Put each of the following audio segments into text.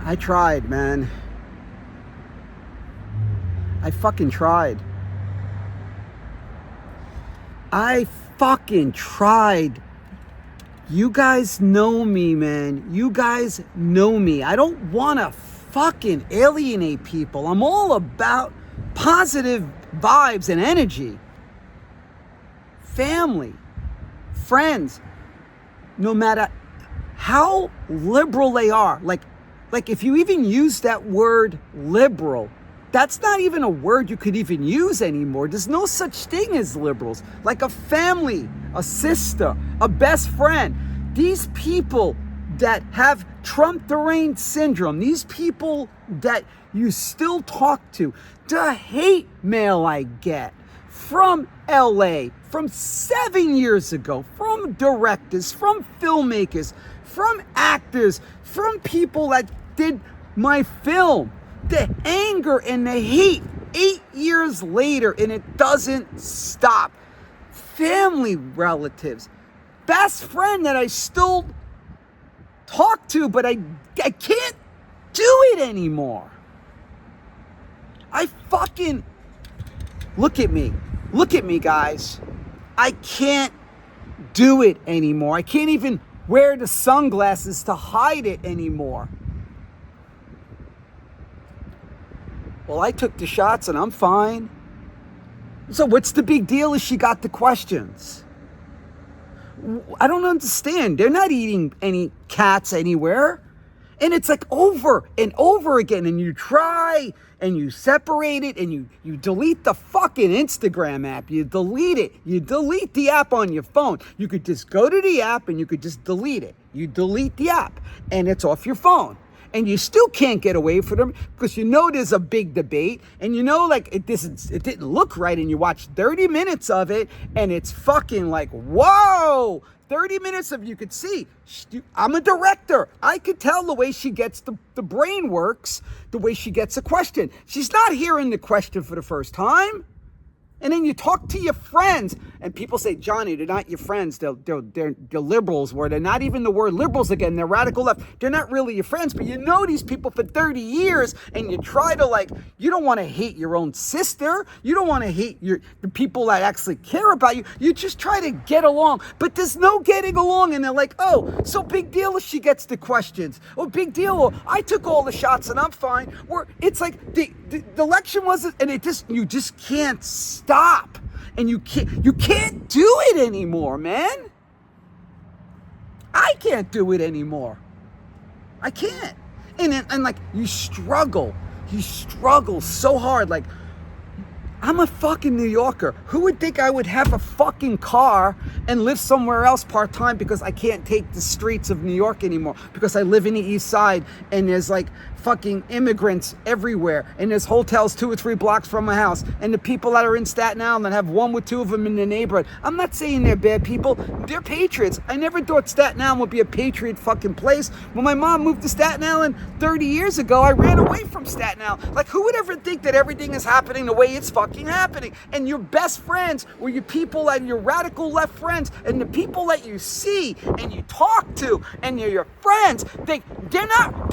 I tried, man. I fucking tried. I fucking tried. You guys know me, man. You guys know me. I don't want to fucking alienate people. I'm all about positive vibes and energy. Family, friends, no matter how liberal they are. Like if you even use that word liberal, that's not even a word you could even use anymore. There's no such thing as liberals. Like a family, a sister, a best friend. These people that have Trump deranged syndrome, these people that you still talk to, the hate mail I get from LA, from 7 years ago, from directors, from filmmakers, from actors, from people that did my film. The anger and the hate 8 years later, and it doesn't stop. Family relatives, best friend that I still talk to, but I can't do it anymore. I fucking, look at me, guys. I can't do it anymore. I can't even wear the sunglasses to hide it anymore. Well, I took the shots and I'm fine. So what's the big deal if she got the questions? I don't understand. They're not eating any cats anywhere. And it's like over and over again. And you try and you separate it and you delete the fucking Instagram app. You delete it. You delete the app on your phone. You could just go to the app and you could just delete it. You delete the app and it's off your phone. And you still can't get away from them because you know there's a big debate and you know like it didn't look right and you watch 30 minutes of it and it's fucking like, whoa, 30 minutes of you could see. I'm a director. I could tell the way she gets the brain works, the way she gets a question. She's not hearing the question for the first time. And then you talk to your friends, and people say, Johnny, they're not your friends. They're liberals, where they're not even the word liberals again. They're radical left. They're not really your friends, but you know these people for 30 years, and you try to you don't want to hate your own sister. You don't want to hate the people that actually care about you. You just try to get along, but there's no getting along, and they're like, oh, so big deal if she gets the questions. Oh, big deal. Oh, I took all the shots, and I'm fine. It's like the election wasn't, and you just can't stop, and you can't do it anymore, man. I can't do it anymore. I can't, and like you struggle so hard. Like, I'm a fucking New Yorker. Who would think I would have a fucking car and live somewhere else part-time because I can't take the streets of New York anymore because I live in the East Side and there's like fucking immigrants everywhere and there's hotels 2 or 3 blocks from my house and the people that are in Staten Island have 1 or 2 of them in the neighborhood. I'm not saying they're bad people. They're patriots. I never thought Staten Island would be a patriot fucking place. When my mom moved to Staten Island 30 years ago, I ran away from Staten Island. Like, who would ever think that everything is happening the way it's fucking happening? And your best friends or your people and your radical left friends and the people that you see and you talk to and you're your friends, they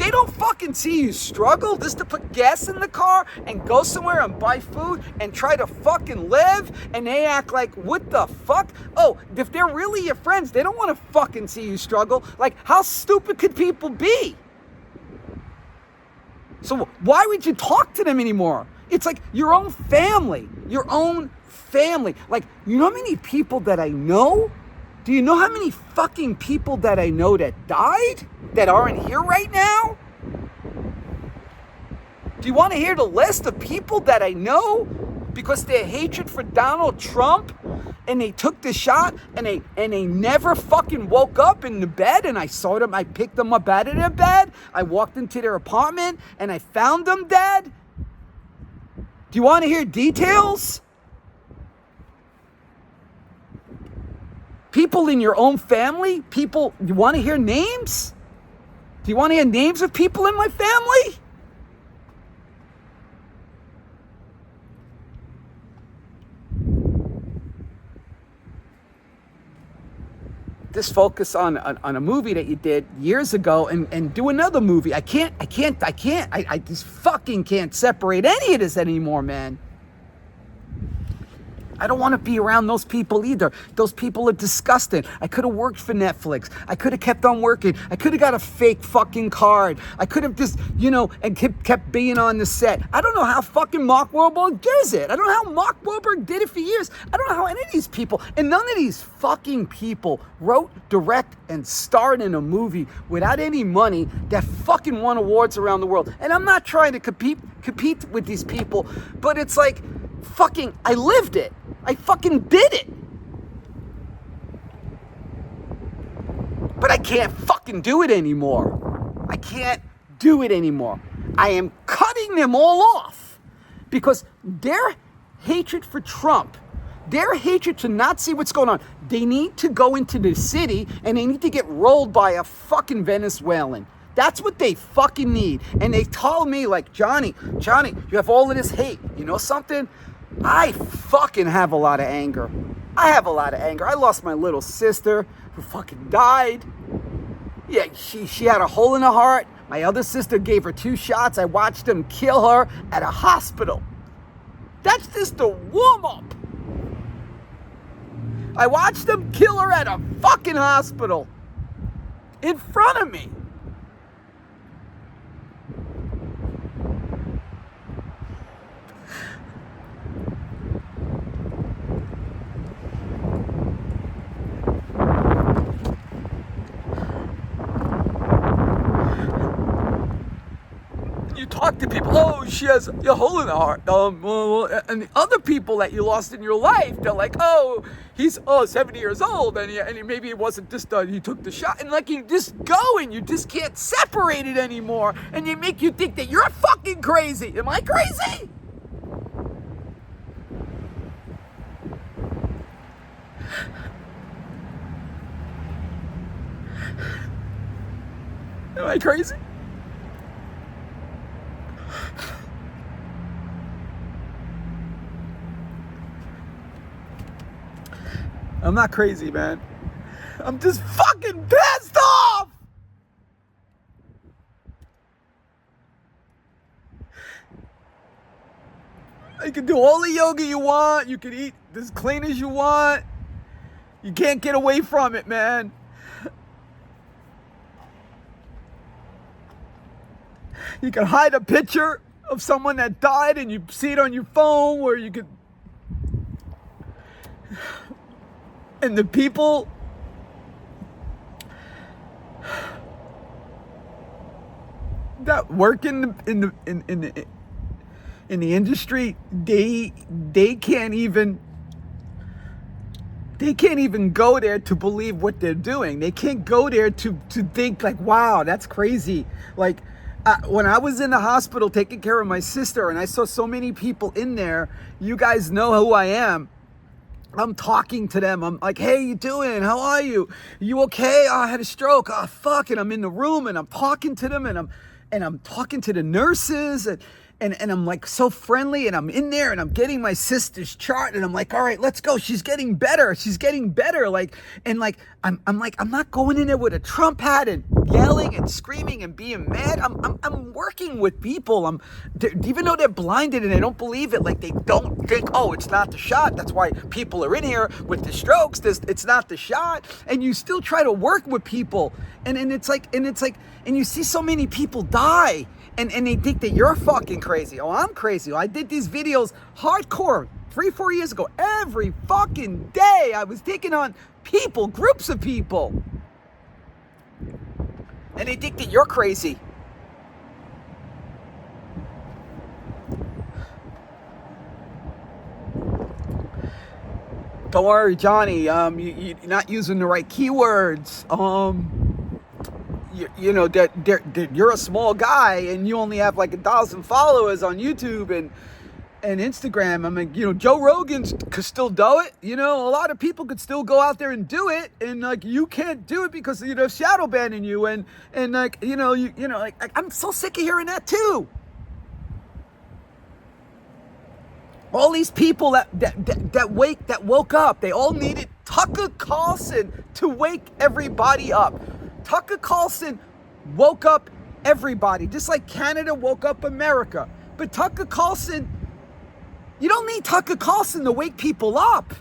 don't fucking see you struggle just to put gas in the car and go somewhere and buy food and try to fucking live, and they act like, what the fuck? Oh, if they're really your friends, they don't want to fucking see you struggle. Like, how stupid could people be? So why would you talk to them anymore? It's like your own family. Like, you know how many people that I know? Do you know how many fucking people that I know that died that aren't here right now? Do you want to hear the list of people that I know because their hatred for Donald Trump and they took the shot and they never fucking woke up in the bed, and I saw them, I picked them up out of their bed, I walked into their apartment and I found them dead? Do you want to hear details? People in your own family? People, you want to hear names? Do you want to hear names of people in my family? just focus on a movie that you did years ago and do another movie. I just fucking can't separate any of this anymore, man. I don't want to be around those people either. Those people are disgusting. I could have worked for Netflix. I could have kept on working. I could have got a fake fucking card. I could have just, and kept being on the set. I don't know how fucking Mark Wahlberg does it. I don't know how Mark Wahlberg did it for years. I don't know how any of these people, and none of these fucking people wrote, direct, and starred in a movie without any money that fucking won awards around the world. And I'm not trying to compete with these people, but it's like, fucking, I lived it. I fucking did it. But I can't fucking do it anymore. I can't do it anymore. I am cutting them all off because their hatred for Trump, their hatred to not see what's going on, they need to go into the city and they need to get rolled by a fucking Venezuelan. That's what they fucking need. And they told me, like, Johnny, you have all of this hate. You know something? I fucking have a lot of anger. I lost my little sister who fucking died. Yeah, she had a hole in her heart. My other sister gave her 2 shots. I watched them kill her at a hospital. That's just a warm-up. I watched them kill her at a fucking hospital. In front of me. Talk to people. Oh, she has a hole in the heart. And the other people that you lost in your life, they're like, oh, he's 70 years old, and maybe it wasn't just he took the shot, and like you just go and you just can't separate it anymore, and they make you think that you're fucking crazy. Am I crazy? Am I crazy? I'm not crazy, man. I'm just fucking pissed off! You can do all the yoga you want. You can eat as clean as you want. You can't get away from it, man. You can hide a picture of someone that died and you see it on your phone where you could... And the people that work in the industry, they can't even go there to believe what they're doing. They can't go there to think like, wow, that's crazy. Like when I was in the hospital taking care of my sister and I saw so many people in there, you guys know who I am. I'm talking to them. I'm like, hey, you doing? How are you? You okay? Oh, I had a stroke. Oh, fuck. And I'm in the room and I'm talking to them and I'm talking to the nurses and I'm like so friendly and I'm in there and I'm getting my sister's chart and I'm like, all right, let's go. She's getting better. Like, and like, I'm not going in there with a Trump hat and yelling and screaming and being mad. I'm working with people. Even though they're blinded and they don't believe it, like they don't think, oh, it's not the shot. That's why people are in here with the strokes. It's not the shot. And you still try to work with people. And it's like, and you see so many people die. And they think that you're fucking crazy. Oh, I'm crazy. I did these videos hardcore 3-4 years ago. Every fucking day I was taking on people, groups of people. And they think that you're crazy. Don't worry, Johnny. You're not using the right keywords. You're a small guy and you only have like 1,000 followers on YouTube and Instagram. I mean, Joe Rogan could still do it. A lot of people could still go out there and do it, and like you can't do it because shadow banning you and like I'm so sick of hearing that too. All these people that woke up, they all needed Tucker Carlson to wake everybody up. Tucker Carlson woke up everybody, just like Canada woke up America. But Tucker Carlson, you don't need Tucker Carlson to wake people up.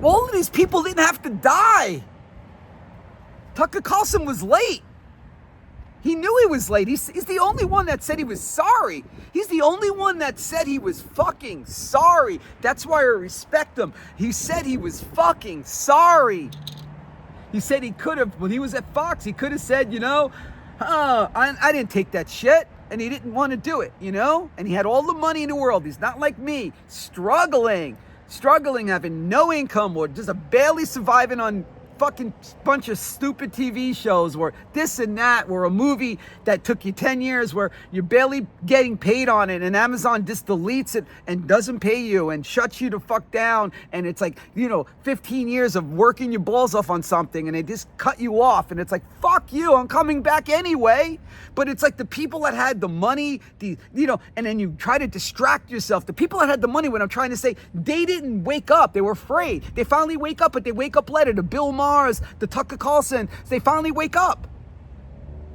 All of these people didn't have to die. Tucker Carlson was late. He knew he was late. He's the only one that said he was sorry. He's the only one that said he was fucking sorry. That's why I respect him. He said he was fucking sorry. He said he could have, when he was at Fox, he could have said, I didn't take that shit. And he didn't want to do it, And he had all the money in the world. He's not like me, struggling, having no income or just barely surviving on fucking bunch of stupid TV shows where this and that, where a movie that took you 10 years where you're barely getting paid on it and Amazon just deletes it and doesn't pay you and shuts you the fuck down, and it's like 15 years of working your balls off on something and they just cut you off, and it's like, fuck you, I'm coming back anyway. But it's like the people that had the money, and then you try to distract yourself. The people that had the money, what I'm trying to say, they didn't wake up. They were afraid. They finally wake up, but they wake up later. The Bill Maher's, the Tucker Carlson, they finally wake up.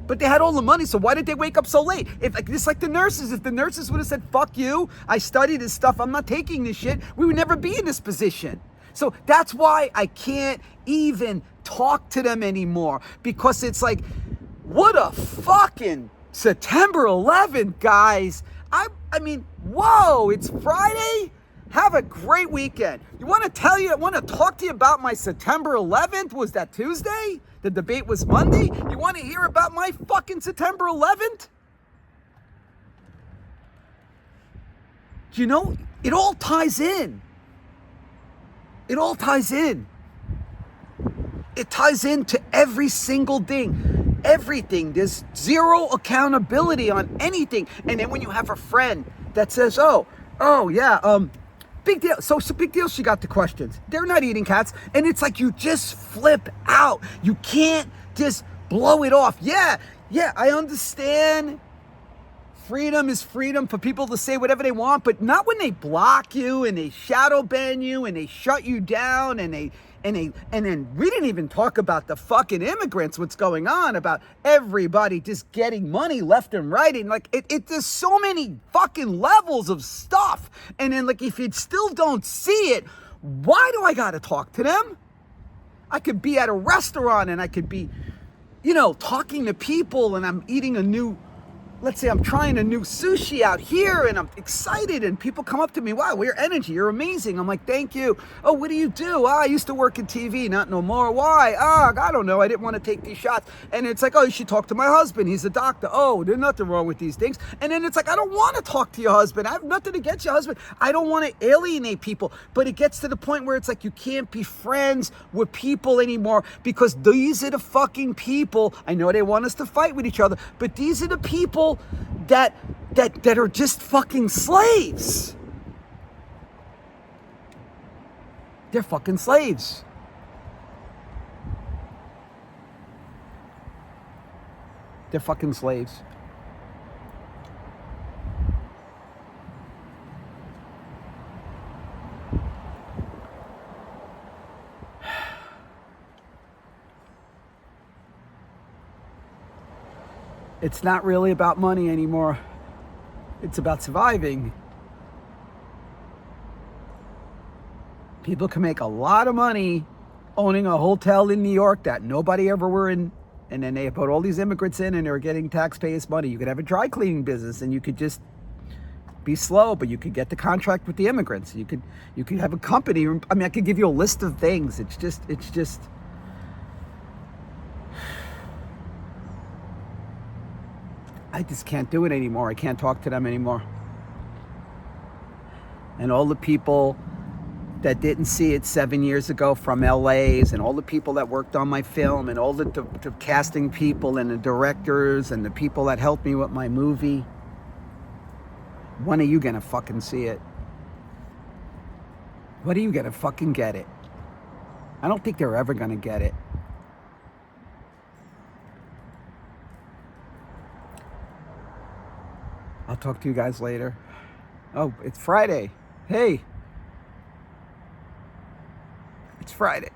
But they had all the money, so why did they wake up so late? Just like the nurses, if the nurses would have said, fuck you, I studied this stuff, I'm not taking this shit, we would never be in this position. So that's why I can't even talk to them anymore, because it's like, what a fucking September 11th, guys. I mean, whoa, it's Friday? Have a great weekend. I want to talk to you about my September 11th. Was that Tuesday? The debate was Monday. You want to hear about my fucking September 11th? It all ties in. It all ties in. It ties into every single thing. Everything. There's zero accountability on anything. And then when you have a friend that says, big deal. So big deal she got the questions. They're not eating cats. And it's like you just flip out. You can't just blow it off. Yeah, I understand. Freedom is freedom for people to say whatever they want, but not when they block you and they shadow ban you and they shut you down and then we didn't even talk about the fucking immigrants, what's going on, about everybody just getting money left and right. And there's so many fucking levels of stuff. And then if you still don't see it, why do I gotta talk to them? I could be at a restaurant and I could be, talking to people and I'm eating let's say I'm trying a new sushi out here and I'm excited and people come up to me, wow, your energy, you're amazing. I'm like, thank you. Oh, what do you do? I used to work in TV, not no more. Why? I don't know. I didn't want to take these shots. And it's like, oh, you should talk to my husband. He's a doctor. Oh, there's nothing wrong with these things. And then it's like, I don't want to talk to your husband. I have nothing against your husband. I don't want to alienate people. But it gets to the point where it's like, you can't be friends with people anymore because these are the fucking people. I know they want us to fight with each other, but these are the people that are just fucking slaves. They're fucking slaves. They're fucking slaves. It's not really about money anymore. It's about surviving. People can make a lot of money owning a hotel in New York that nobody ever were in, and then they put all these immigrants in and they're getting taxpayers' money. You could have a dry cleaning business and you could just be slow, but you could get the contract with the immigrants. You could have a company. I mean, I could give you a list of things. It's just I just can't do it anymore. I can't talk to them anymore. And all the people that didn't see it 7 years ago from LA's, and all the people that worked on my film, and all the casting people and the directors and the people that helped me with my movie, when are you gonna fucking see it? When are you gonna fucking get it? I don't think they're ever gonna get it. I'll talk to you guys later. Oh, it's Friday. Hey, it's Friday.